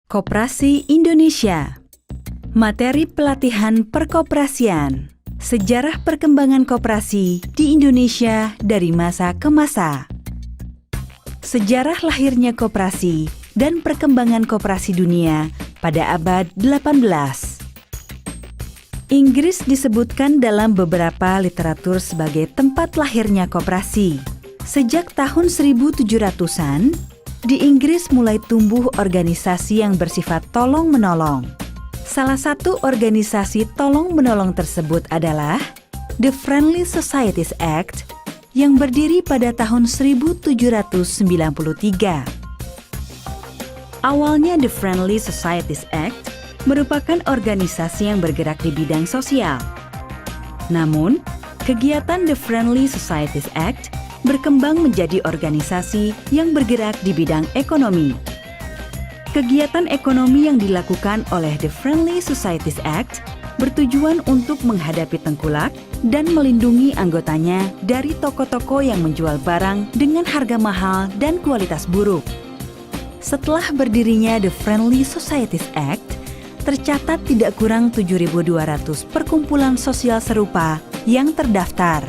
Koperasi Indonesia. Materi pelatihan perkoperasian. Sejarah perkembangan koperasi di Indonesia dari masa ke masa. Sejarah lahirnya koperasi dan perkembangan koperasi dunia pada abad 18. Inggris disebutkan dalam beberapa literatur sebagai tempat lahirnya koperasi. Sejak tahun 1700-an, di Inggris mulai tumbuh organisasi yang bersifat tolong-menolong. Salah satu organisasi tolong-menolong tersebut adalah The Friendly Societies Act yang berdiri pada tahun 1793. Awalnya The Friendly Societies Act merupakan organisasi yang bergerak di bidang sosial. Namun, kegiatan The Friendly Societies Act berkembang menjadi organisasi yang bergerak di bidang ekonomi. Kegiatan ekonomi yang dilakukan oleh The Friendly Societies Act bertujuan untuk menghadapi tengkulak dan melindungi anggotanya dari toko-toko yang menjual barang dengan harga mahal dan kualitas buruk. Setelah berdirinya The Friendly Societies Act, tercatat tidak kurang 7.200 perkumpulan sosial serupa yang terdaftar.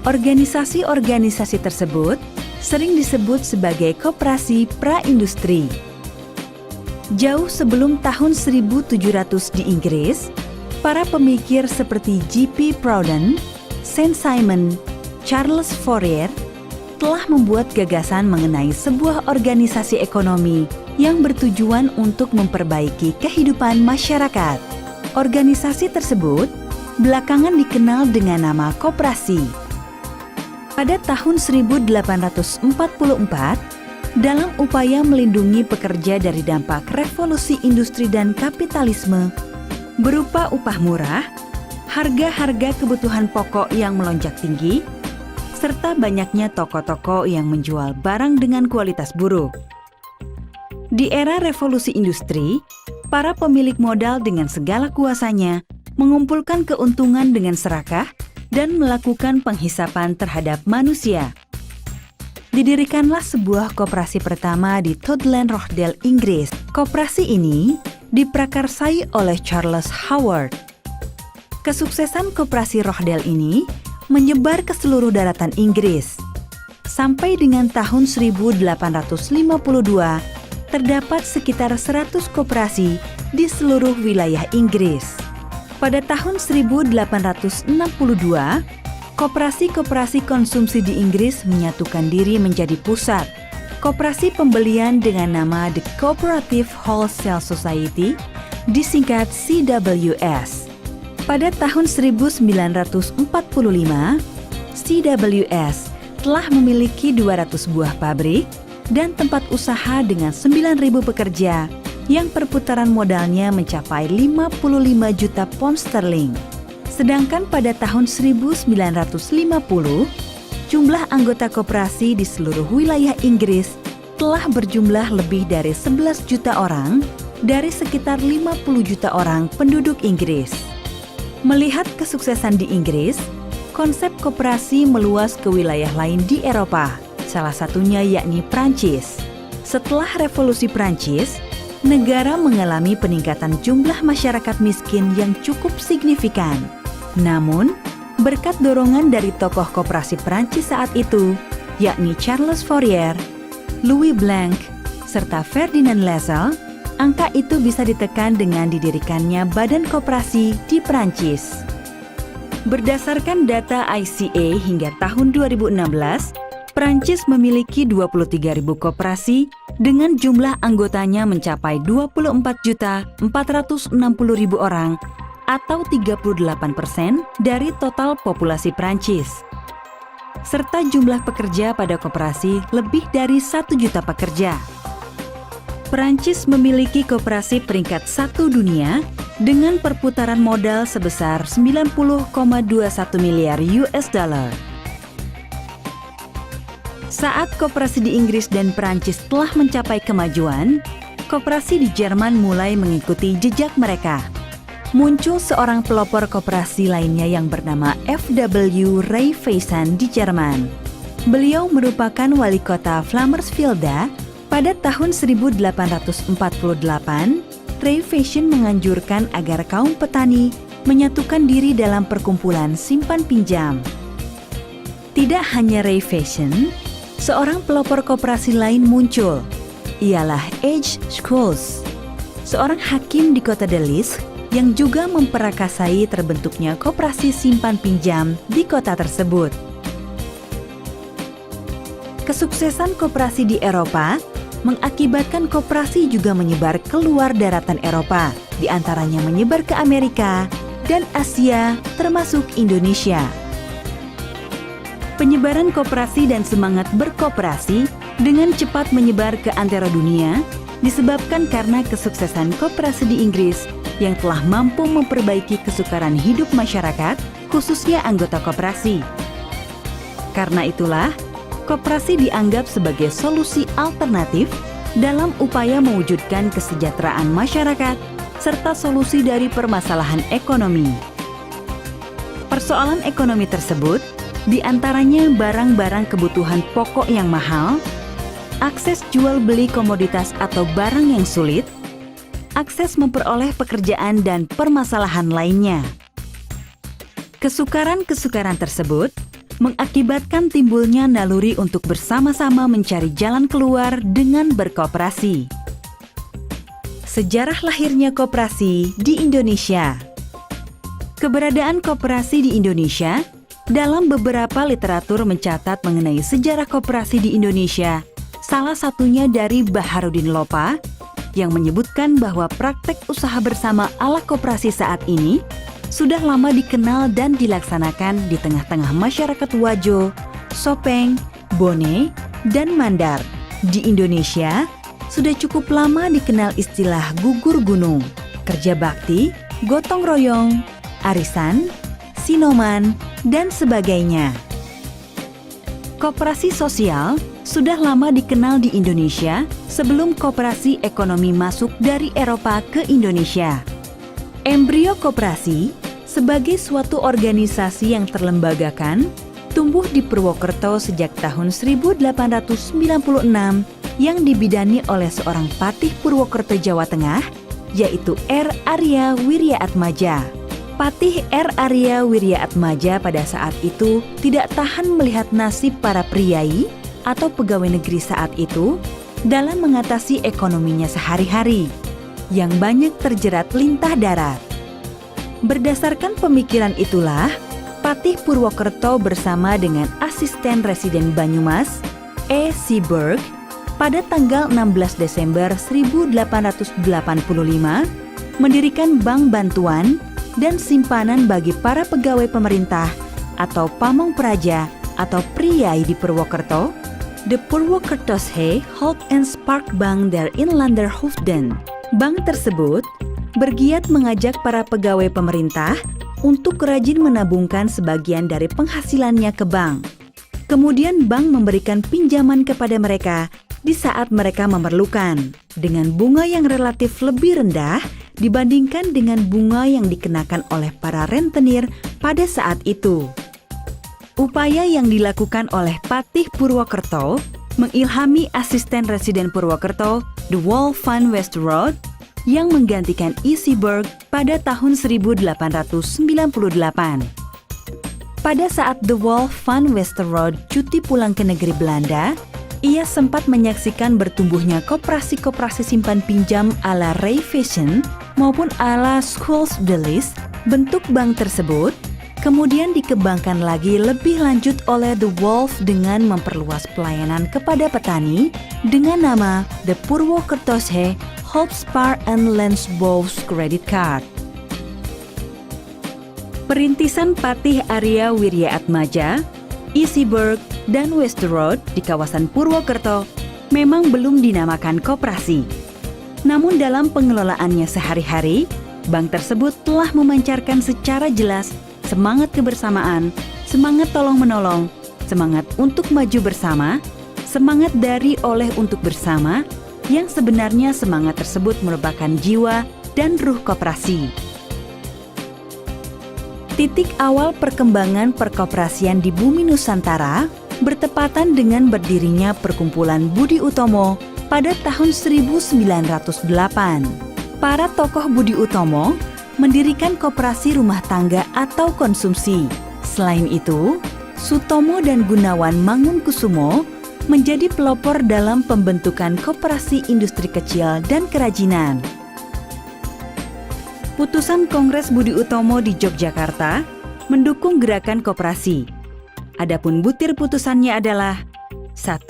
Organisasi-organisasi tersebut sering disebut sebagai koperasi pra-industri. Jauh sebelum tahun 1700 di Inggris, para pemikir seperti J.P. Proudhon, Saint-Simon, Charles Fourier telah membuat gagasan mengenai sebuah organisasi ekonomi yang bertujuan untuk memperbaiki kehidupan masyarakat. Organisasi tersebut belakangan dikenal dengan nama koperasi. Pada tahun 1844, dalam upaya melindungi pekerja dari dampak revolusi industri dan kapitalisme, berupa upah murah, harga-harga kebutuhan pokok yang melonjak tinggi, serta banyaknya toko-toko yang menjual barang dengan kualitas buruk. Di era revolusi industri, para pemilik modal dengan segala kuasanya mengumpulkan keuntungan dengan serakah dan melakukan penghisapan terhadap manusia. Didirikanlah sebuah koperasi pertama di Tootland Rochdale, Inggris. Koperasi ini diprakarsai oleh Charles Howard. Kesuksesan koperasi Rochdale ini menyebar ke seluruh daratan Inggris. Sampai dengan tahun 1852, terdapat sekitar 100 koperasi di seluruh wilayah Inggris. Pada tahun 1862, koperasi-koperasi konsumsi di Inggris menyatukan diri menjadi pusat. Koperasi pembelian dengan nama The Cooperative Wholesale Society, disingkat CWS. Pada tahun 1945, CWS telah memiliki 200 buah pabrik dan tempat usaha dengan 9.000 pekerja yang perputaran modalnya mencapai 55 juta pound sterling. Sedangkan pada tahun 1950, jumlah anggota koperasi di seluruh wilayah Inggris telah berjumlah lebih dari 11 juta orang dari sekitar 50 juta orang penduduk Inggris. Melihat kesuksesan di Inggris, konsep koperasi meluas ke wilayah lain di Eropa, salah satunya yakni Prancis. Setelah Revolusi Prancis, negara mengalami peningkatan jumlah masyarakat miskin yang cukup signifikan. Namun, berkat dorongan dari tokoh koperasi Prancis saat itu, yakni Charles Fourier, Louis Blanc, serta Ferdinand Lassalle, angka itu bisa ditekan dengan didirikannya badan koperasi di Prancis. Berdasarkan data ICA hingga tahun 2016, Prancis memiliki 23.000 koperasi dengan jumlah anggotanya mencapai 24.460.000 orang atau 38% dari total populasi Prancis. Serta jumlah pekerja pada koperasi lebih dari 1 juta pekerja. Prancis memiliki koperasi peringkat 1 dunia dengan perputaran modal sebesar 90,21 miliar US dollar. Saat koperasi di Inggris dan Prancis telah mencapai kemajuan, koperasi di Jerman mulai mengikuti jejak mereka. Muncul seorang pelopor koperasi lainnya yang bernama F.W. Raiffeisen di Jerman. Beliau merupakan wali kota Flammersfelde Pada tahun 1848, Ray Fashion menganjurkan agar kaum petani menyatukan diri dalam perkumpulan simpan pinjam. Tidak hanya Ray Fashion, seorang pelopor koperasi lain muncul. Ialah H. Scholes, seorang hakim di kota Delitzsch yang juga memperakasai terbentuknya koperasi simpan pinjam di kota tersebut. Kesuksesan koperasi di Eropa mengakibatkan koperasi juga menyebar keluar daratan Eropa, di antaranya menyebar ke Amerika dan Asia, termasuk Indonesia. Penyebaran koperasi dan semangat berkoperasi dengan cepat menyebar ke antero dunia disebabkan karena kesuksesan koperasi di Inggris yang telah mampu memperbaiki kesukaran hidup masyarakat, khususnya anggota koperasi. Karena itulah, koperasi dianggap sebagai solusi alternatif dalam upaya mewujudkan kesejahteraan masyarakat serta solusi dari permasalahan ekonomi. Persoalan ekonomi tersebut diantaranya barang-barang kebutuhan pokok yang mahal, akses jual beli komoditas atau barang yang sulit, akses memperoleh pekerjaan dan permasalahan lainnya. Kesukaran-kesukaran tersebut mengakibatkan timbulnya naluri untuk bersama-sama mencari jalan keluar dengan berkoperasi. Sejarah lahirnya koperasi di Indonesia. Keberadaan koperasi di Indonesia dalam beberapa literatur mencatat mengenai sejarah koperasi di Indonesia, salah satunya dari Baharudin Lopa yang menyebutkan bahwa praktek usaha bersama ala koperasi saat ini sudah lama dikenal dan dilaksanakan di tengah-tengah masyarakat Wajo, Sopeng, Bone, dan Mandar. Di Indonesia, sudah cukup lama dikenal istilah gugur gunung, kerja bakti, gotong royong, arisan, sinoman, dan sebagainya. Koperasi sosial sudah lama dikenal di Indonesia sebelum koperasi ekonomi masuk dari Eropa ke Indonesia. Embrio koperasi sebagai suatu organisasi yang terlembagakan tumbuh di Purwokerto sejak tahun 1896 yang dibidani oleh seorang patih Purwokerto Jawa Tengah, yaitu R. Arya Wiryaatmaja. Patih R. Arya Wiryaatmaja pada saat itu tidak tahan melihat nasib para priai atau pegawai negeri saat itu dalam mengatasi ekonominya sehari-hari yang banyak terjerat lintah darat. Berdasarkan pemikiran itulah, Patih Purwokerto bersama dengan asisten residen Banyumas, E. Seaberg, pada tanggal 16 Desember 1885 mendirikan Bank Bantuan dan Simpanan bagi para pegawai pemerintah atau pamong praja atau priai di Purwokerto, The Purwokertoshe Hulp and Spark Bank der Inlanderhoofden. Bank tersebut bergiat mengajak para pegawai pemerintah untuk rajin menabungkan sebagian dari penghasilannya ke bank. Kemudian bank memberikan pinjaman kepada mereka di saat mereka memerlukan, dengan bunga yang relatif lebih rendah dibandingkan dengan bunga yang dikenakan oleh para rentenir pada saat itu. Upaya yang dilakukan oleh Patih Purwokerto mengilhami asisten residen Purwokerto, The Wolf van Westerode, yang menggantikan E. Seaberg pada tahun 1898. Pada saat The Wolf van Westerode cuti pulang ke negeri Belanda, ia sempat menyaksikan bertumbuhnya koperasi-koperasi simpan pinjam ala Ray Fashion maupun ala Scholes Delitzsch. Bentuk bank tersebut kemudian dikembangkan lagi lebih lanjut oleh The Wolf dengan memperluas pelayanan kepada petani dengan nama The Purwokertoshe Hulp Spar and Lensbouws Credit Card. Perintisan Patih Arya Wiryaatmaja, E. Seaberg, dan Westerode di kawasan Purwokerto memang belum dinamakan koperasi. Namun dalam pengelolaannya sehari-hari, bank tersebut telah memancarkan secara jelas semangat kebersamaan, semangat tolong-menolong, semangat untuk maju bersama, semangat dari oleh untuk bersama, yang sebenarnya semangat tersebut merupakan jiwa dan ruh koperasi. Titik awal perkembangan perkoperasian di bumi Nusantara bertepatan dengan berdirinya Perkumpulan Budi Utomo pada tahun 1908. Para tokoh Budi Utomo mendirikan koperasi rumah tangga atau konsumsi. Selain itu, Sutomo dan Gunawan Mangunkusumo menjadi pelopor dalam pembentukan koperasi industri kecil dan kerajinan. Putusan Kongres Budi Utomo di Yogyakarta mendukung gerakan koperasi. Adapun butir putusannya adalah 1.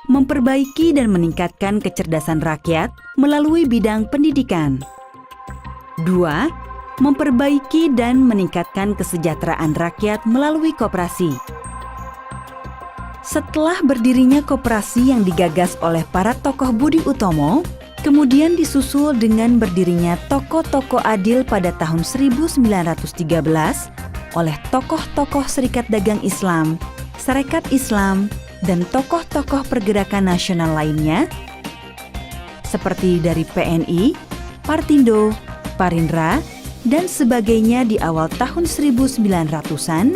Memperbaiki dan meningkatkan kecerdasan rakyat melalui bidang pendidikan. 2. Memperbaiki dan meningkatkan kesejahteraan rakyat melalui koperasi. Setelah berdirinya koperasi yang digagas oleh para tokoh Budi Utomo, kemudian disusul dengan berdirinya toko-toko adil pada tahun 1913 oleh tokoh-tokoh Serikat Dagang Islam, Sarekat Islam, dan tokoh-tokoh pergerakan nasional lainnya, seperti dari PNI, Partindo, Parindra, dan sebagainya di awal tahun 1900-an.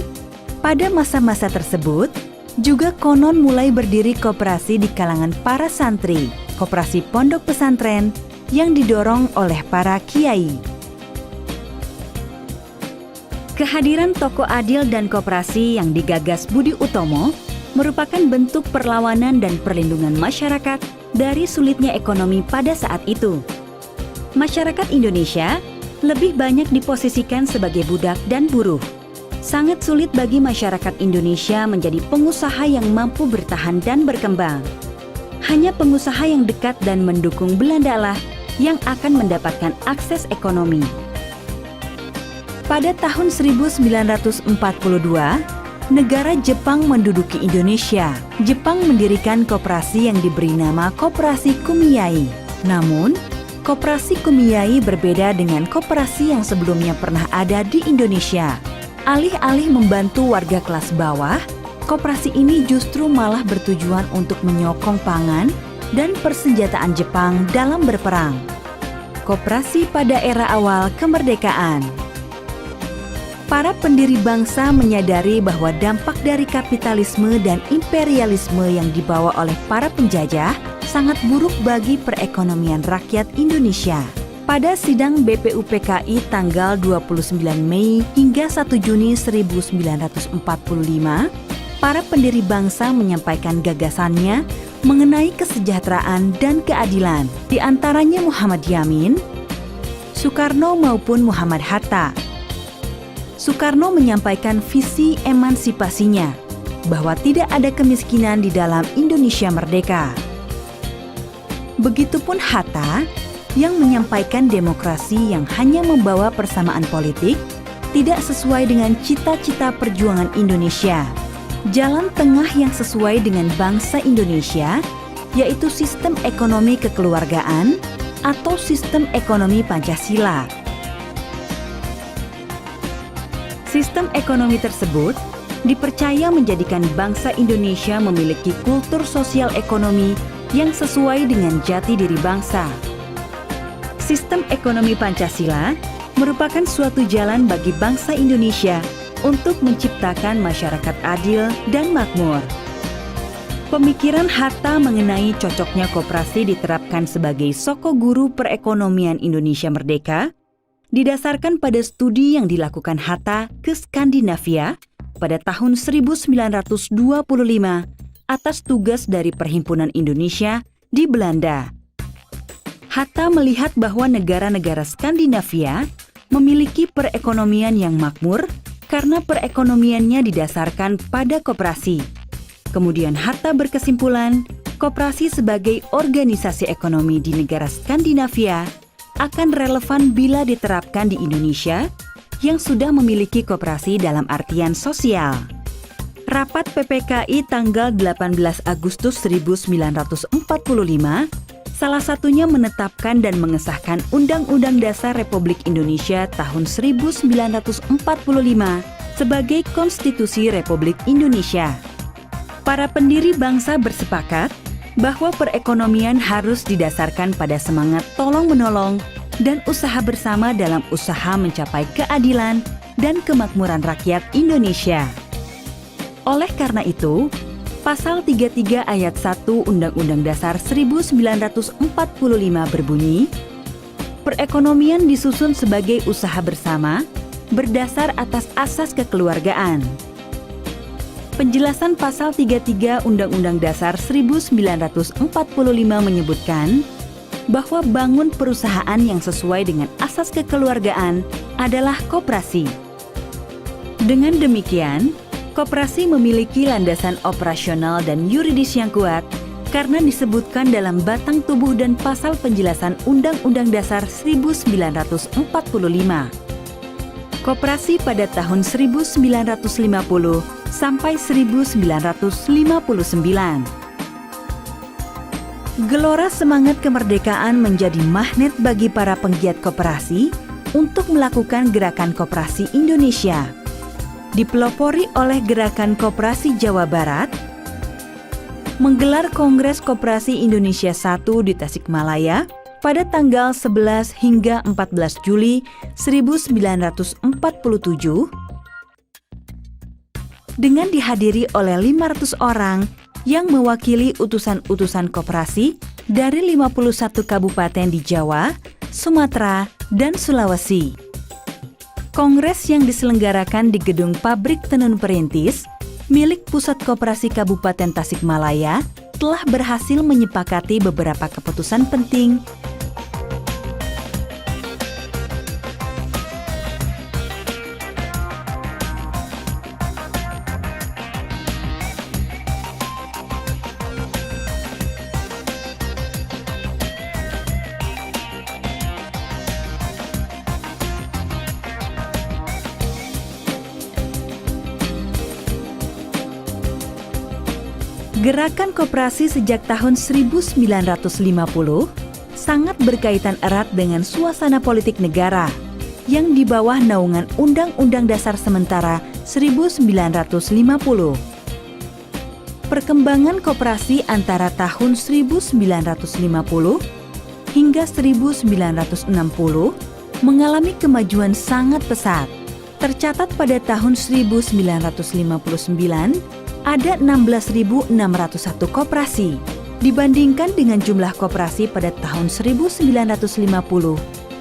Pada masa-masa tersebut, juga konon mulai berdiri koperasi di kalangan para santri, koperasi pondok pesantren yang didorong oleh para kiai. Kehadiran toko adil dan koperasi yang digagas Budi Utomo merupakan bentuk perlawanan dan perlindungan masyarakat dari sulitnya ekonomi pada saat itu. Masyarakat Indonesia lebih banyak diposisikan sebagai budak dan buruh. Sangat sulit bagi masyarakat Indonesia menjadi pengusaha yang mampu bertahan dan berkembang. Hanya pengusaha yang dekat dan mendukung Belanda lah yang akan mendapatkan akses ekonomi. Pada tahun 1942, negara Jepang menduduki Indonesia. Jepang mendirikan koperasi yang diberi nama Koperasi Kumiai. Namun, Koperasi Kumiai berbeda dengan koperasi yang sebelumnya pernah ada di Indonesia. Alih-alih membantu warga kelas bawah, koperasi ini justru malah bertujuan untuk menyokong pangan dan persenjataan Jepang dalam berperang. Koperasi pada era awal kemerdekaan. Para pendiri bangsa menyadari bahwa dampak dari kapitalisme dan imperialisme yang dibawa oleh para penjajah sangat buruk bagi perekonomian rakyat Indonesia. Pada sidang BPUPKI tanggal 29 Mei hingga 1 Juni 1945, para pendiri bangsa menyampaikan gagasannya mengenai kesejahteraan dan keadilan, di antaranya Muhammad Yamin, Soekarno maupun Muhammad Hatta. Soekarno menyampaikan visi emansipasinya, bahwa tidak ada kemiskinan di dalam Indonesia merdeka. Begitupun Hatta yang menyampaikan demokrasi yang hanya membawa persamaan politik, tidak sesuai dengan cita-cita perjuangan Indonesia. Jalan tengah yang sesuai dengan bangsa Indonesia, yaitu sistem ekonomi kekeluargaan atau sistem ekonomi Pancasila. Sistem ekonomi tersebut dipercaya menjadikan bangsa Indonesia memiliki kultur sosial ekonomi yang sesuai dengan jati diri bangsa. Sistem ekonomi Pancasila merupakan suatu jalan bagi bangsa Indonesia untuk menciptakan masyarakat adil dan makmur. Pemikiran Hatta mengenai cocoknya koperasi diterapkan sebagai soko guru perekonomian Indonesia merdeka didasarkan pada studi yang dilakukan Hatta ke Skandinavia pada tahun 1925 atas tugas dari Perhimpunan Indonesia di Belanda. Hatta melihat bahwa negara-negara Skandinavia memiliki perekonomian yang makmur karena perekonomiannya didasarkan pada koperasi. Kemudian Hatta berkesimpulan, koperasi sebagai organisasi ekonomi di negara Skandinavia akan relevan bila diterapkan di Indonesia yang sudah memiliki koperasi dalam artian sosial. Rapat PPKI tanggal 18 Agustus 1945 salah satunya menetapkan dan mengesahkan Undang-Undang Dasar Republik Indonesia tahun 1945 sebagai Konstitusi Republik Indonesia. Para pendiri bangsa bersepakat bahwa perekonomian harus didasarkan pada semangat tolong-menolong dan usaha bersama dalam usaha mencapai keadilan dan kemakmuran rakyat Indonesia. Oleh karena itu, Pasal 33 ayat 1 Undang-Undang Dasar 1945 berbunyi, perekonomian disusun sebagai usaha bersama berdasar atas asas kekeluargaan. Penjelasan pasal 33 Undang-Undang Dasar 1945 menyebutkan bahwa bangun perusahaan yang sesuai dengan asas kekeluargaan adalah koperasi. Dengan demikian, koperasi memiliki landasan operasional dan yuridis yang kuat karena disebutkan dalam batang tubuh dan pasal penjelasan Undang-Undang Dasar 1945. Koperasi pada tahun 1950 sampai 1959. Gelora semangat kemerdekaan menjadi magnet bagi para penggiat koperasi untuk melakukan gerakan koperasi Indonesia. Dipelopori oleh Gerakan Koperasi Jawa Barat, menggelar Kongres Koperasi Indonesia I di Tasikmalaya pada tanggal 11 hingga 14 Juli 1947 dengan dihadiri oleh 500 orang yang mewakili utusan-utusan koperasi dari 51 kabupaten di Jawa, Sumatera, dan Sulawesi. Kongres yang diselenggarakan di Gedung Pabrik Tenun Perintis milik Pusat Koperasi Kabupaten Tasikmalaya telah berhasil menyepakati beberapa keputusan penting Gerakan koperasi sejak tahun 1950 sangat berkaitan erat dengan suasana politik negara yang di bawah naungan Undang-Undang Dasar Sementara 1950. Perkembangan koperasi antara tahun 1950 hingga 1960 mengalami kemajuan sangat pesat. Tercatat pada tahun 1959 ada 16.601 koperasi dibandingkan dengan jumlah koperasi pada tahun 1950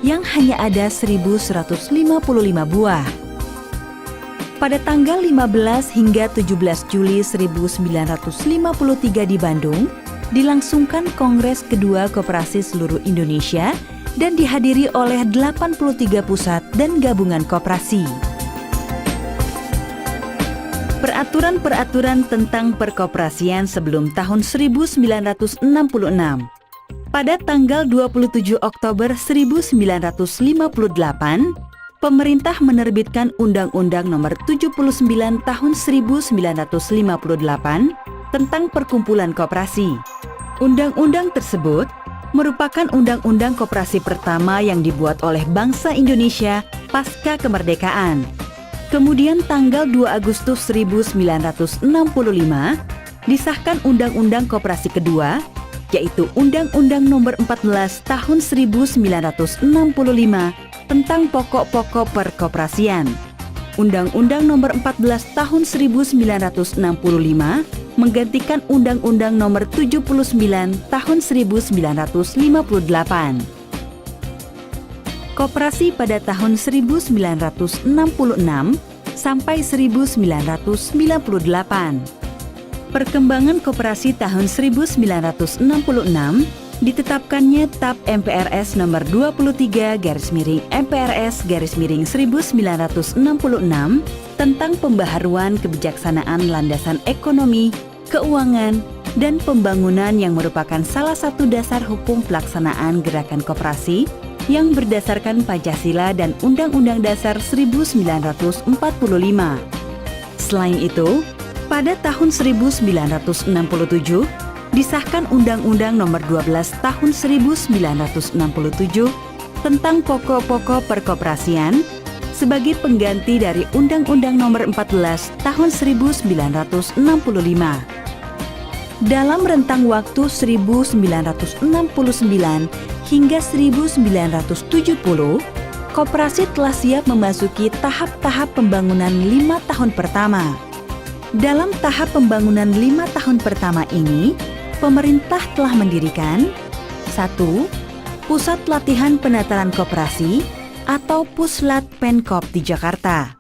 yang hanya ada 1.155 buah. Pada tanggal 15 hingga 17 Juli 1953 di Bandung, dilangsungkan Kongres Kedua Koperasi Seluruh Indonesia dan dihadiri oleh 83 pusat dan gabungan koperasi. Peraturan-peraturan tentang perkoperasian sebelum tahun 1966. Pada tanggal 27 Oktober 1958, pemerintah menerbitkan Undang-Undang Nomor 79 Tahun 1958 tentang perkumpulan koperasi. Undang-undang tersebut merupakan undang-undang koperasi pertama yang dibuat oleh bangsa Indonesia pasca kemerdekaan. Kemudian tanggal 2 Agustus 1965 disahkan Undang-Undang Koperasi kedua, yaitu Undang-Undang Nomor 14 Tahun 1965 tentang pokok-pokok perkoperasian. Undang-Undang Nomor 14 Tahun 1965 menggantikan Undang-Undang Nomor 79 Tahun 1958. Koperasi pada tahun 1966 sampai 1998. Perkembangan koperasi tahun 1966 ditetapkannya TAP MPRS nomor 23/MPRS/1966 tentang pembaharuan kebijaksanaan landasan ekonomi, keuangan, dan pembangunan yang merupakan salah satu dasar hukum pelaksanaan gerakan koperasi yang berdasarkan Pancasila dan Undang-Undang Dasar 1945. Selain itu, pada tahun 1967 disahkan Undang-Undang Nomor 12 Tahun 1967 tentang pokok-pokok perkoperasian sebagai pengganti dari Undang-Undang Nomor 14 Tahun 1965. Dalam rentang waktu 1969 hingga 1970, koperasi telah siap memasuki tahap-tahap pembangunan 5 tahun pertama. Dalam tahap pembangunan 5 tahun pertama ini, pemerintah telah mendirikan 1. Pusat Latihan Penataran Koperasi atau Puslat Penkop di Jakarta.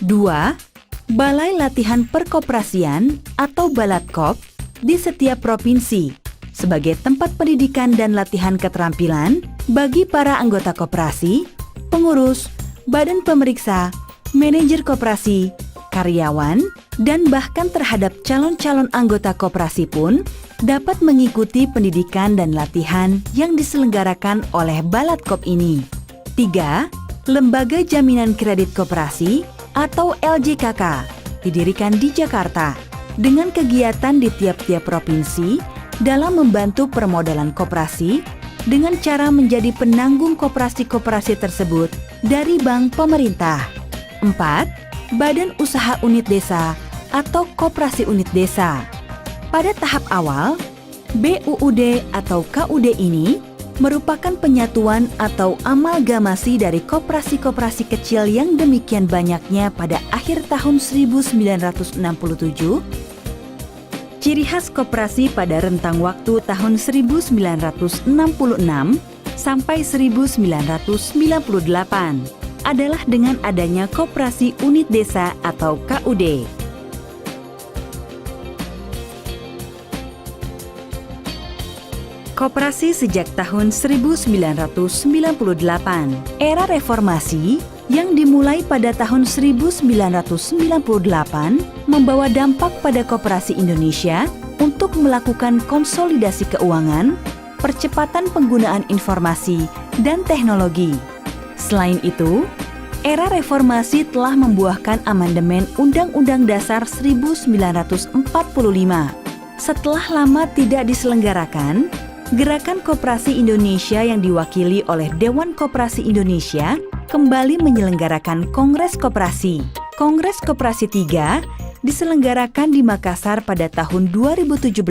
2. Balai Latihan Perkoperasian atau Balatkop di setiap provinsi sebagai tempat pendidikan dan latihan keterampilan bagi para anggota koperasi, pengurus, badan pemeriksa, manajer koperasi, karyawan, dan bahkan terhadap calon-calon anggota koperasi pun dapat mengikuti pendidikan dan latihan yang diselenggarakan oleh Balatkop ini. 3. Lembaga Jaminan Kredit Koperasi atau LJKK didirikan di Jakarta dengan kegiatan di tiap-tiap provinsi dalam membantu permodalan koperasi dengan cara menjadi penanggung koperasi-koperasi tersebut dari bank pemerintah. 4. Badan Usaha Unit Desa atau Koperasi Unit Desa. Pada tahap awal, BUUD atau KUD ini merupakan penyatuan atau amalgamasi dari koperasi-koperasi kecil yang demikian banyaknya pada akhir tahun 1967. Ciri khas koperasi pada rentang waktu tahun 1966 sampai 1998 adalah dengan adanya Koperasi Unit Desa atau KUD. Koperasi sejak tahun 1998, era reformasi yang dimulai pada tahun 1998 membawa dampak pada koperasi Indonesia untuk melakukan konsolidasi keuangan, percepatan penggunaan informasi, dan teknologi. Selain itu, era reformasi telah membuahkan amandemen Undang-Undang Dasar 1945. Setelah lama tidak diselenggarakan, Gerakan Koperasi Indonesia yang diwakili oleh Dewan Koperasi Indonesia kembali menyelenggarakan Kongres Koperasi. Kongres Koperasi 3 diselenggarakan di Makassar pada tahun 2017.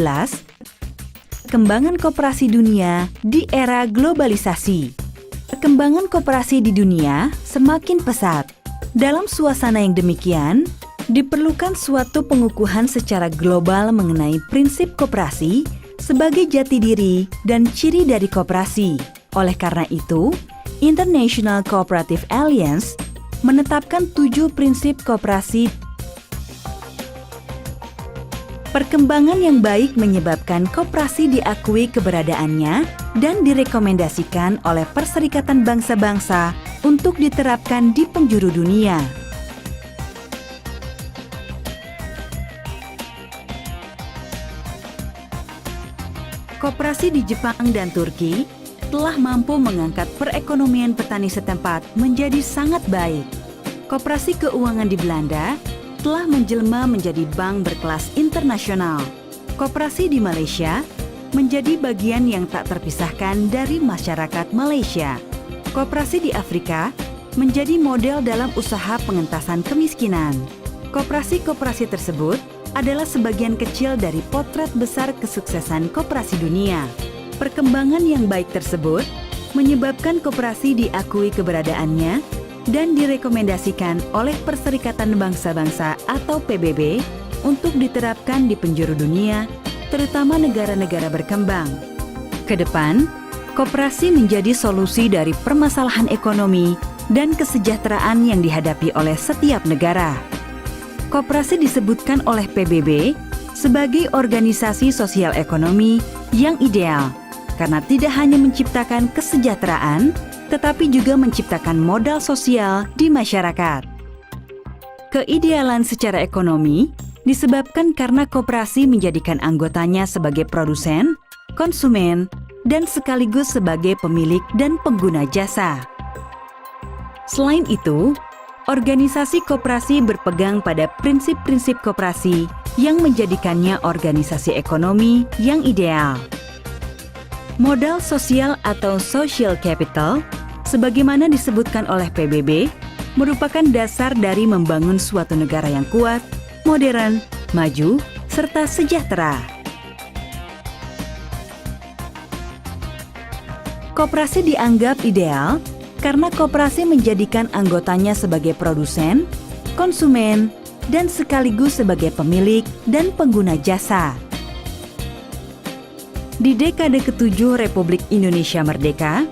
Perkembangan koperasi dunia di era globalisasi. Perkembangan koperasi di dunia semakin pesat. Dalam suasana yang demikian, diperlukan suatu pengukuhan secara global mengenai prinsip koperasi sebagai jati diri dan ciri dari koperasi. Oleh karena itu, International Cooperative Alliance menetapkan 7 prinsip koperasi. Perkembangan yang baik menyebabkan koperasi diakui keberadaannya dan direkomendasikan oleh Perserikatan Bangsa-Bangsa untuk diterapkan di penjuru dunia. Koperasi di Jepang dan Turki telah mampu mengangkat perekonomian petani setempat menjadi sangat baik. Koperasi keuangan di Belanda telah menjelma menjadi bank berkelas internasional. Koperasi di Malaysia menjadi bagian yang tak terpisahkan dari masyarakat Malaysia. Koperasi di Afrika menjadi model dalam usaha pengentasan kemiskinan. Koperasi-koperasi tersebut adalah sebagian kecil dari potret besar kesuksesan koperasi dunia. Perkembangan yang baik tersebut menyebabkan koperasi diakui keberadaannya dan direkomendasikan oleh Perserikatan Bangsa-Bangsa atau PBB untuk diterapkan di penjuru dunia, terutama negara-negara berkembang. Kedepan, koperasi menjadi solusi dari permasalahan ekonomi dan kesejahteraan yang dihadapi oleh setiap negara. Koperasi disebutkan oleh PBB sebagai organisasi sosial ekonomi yang ideal karena tidak hanya menciptakan kesejahteraan, tetapi juga menciptakan modal sosial di masyarakat. Keidealan secara ekonomi disebabkan karena koperasi menjadikan anggotanya sebagai produsen, konsumen, dan sekaligus sebagai pemilik dan pengguna jasa. Selain itu, organisasi koperasi berpegang pada prinsip-prinsip koperasi yang menjadikannya organisasi ekonomi yang ideal. Modal sosial atau social capital, sebagaimana disebutkan oleh PBB, merupakan dasar dari membangun suatu negara yang kuat, modern, maju, serta sejahtera. Koperasi dianggap ideal karena koperasi menjadikan anggotanya sebagai produsen, konsumen, dan sekaligus sebagai pemilik dan pengguna jasa. Di dekade ke-7 Republik Indonesia Merdeka,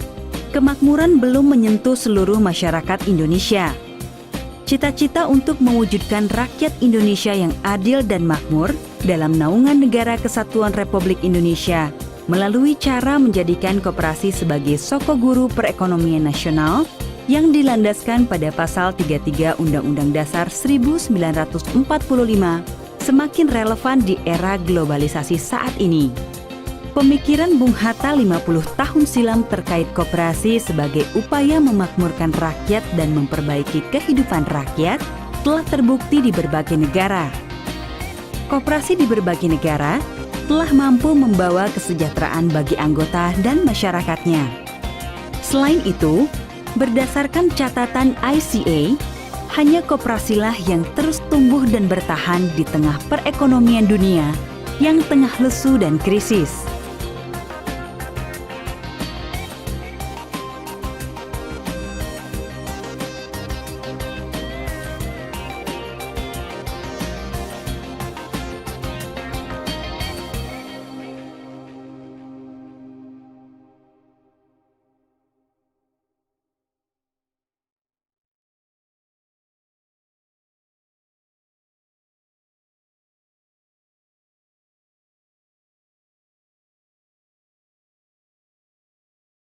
kemakmuran belum menyentuh seluruh masyarakat Indonesia. Cita-cita untuk mewujudkan rakyat Indonesia yang adil dan makmur dalam naungan Negara Kesatuan Republik Indonesia melalui cara menjadikan koperasi sebagai sokoguru perekonomian nasional yang dilandaskan pada pasal 33 Undang-Undang Dasar 1945 semakin relevan di era globalisasi saat ini. Pemikiran Bung Hatta 50 tahun silam terkait koperasi sebagai upaya memakmurkan rakyat dan memperbaiki kehidupan rakyat telah terbukti di berbagai negara. Koperasi di berbagai negara telah mampu membawa kesejahteraan bagi anggota dan masyarakatnya. Selain itu, berdasarkan catatan ICA, hanya koperasilah yang terus tumbuh dan bertahan di tengah perekonomian dunia yang tengah lesu dan krisis.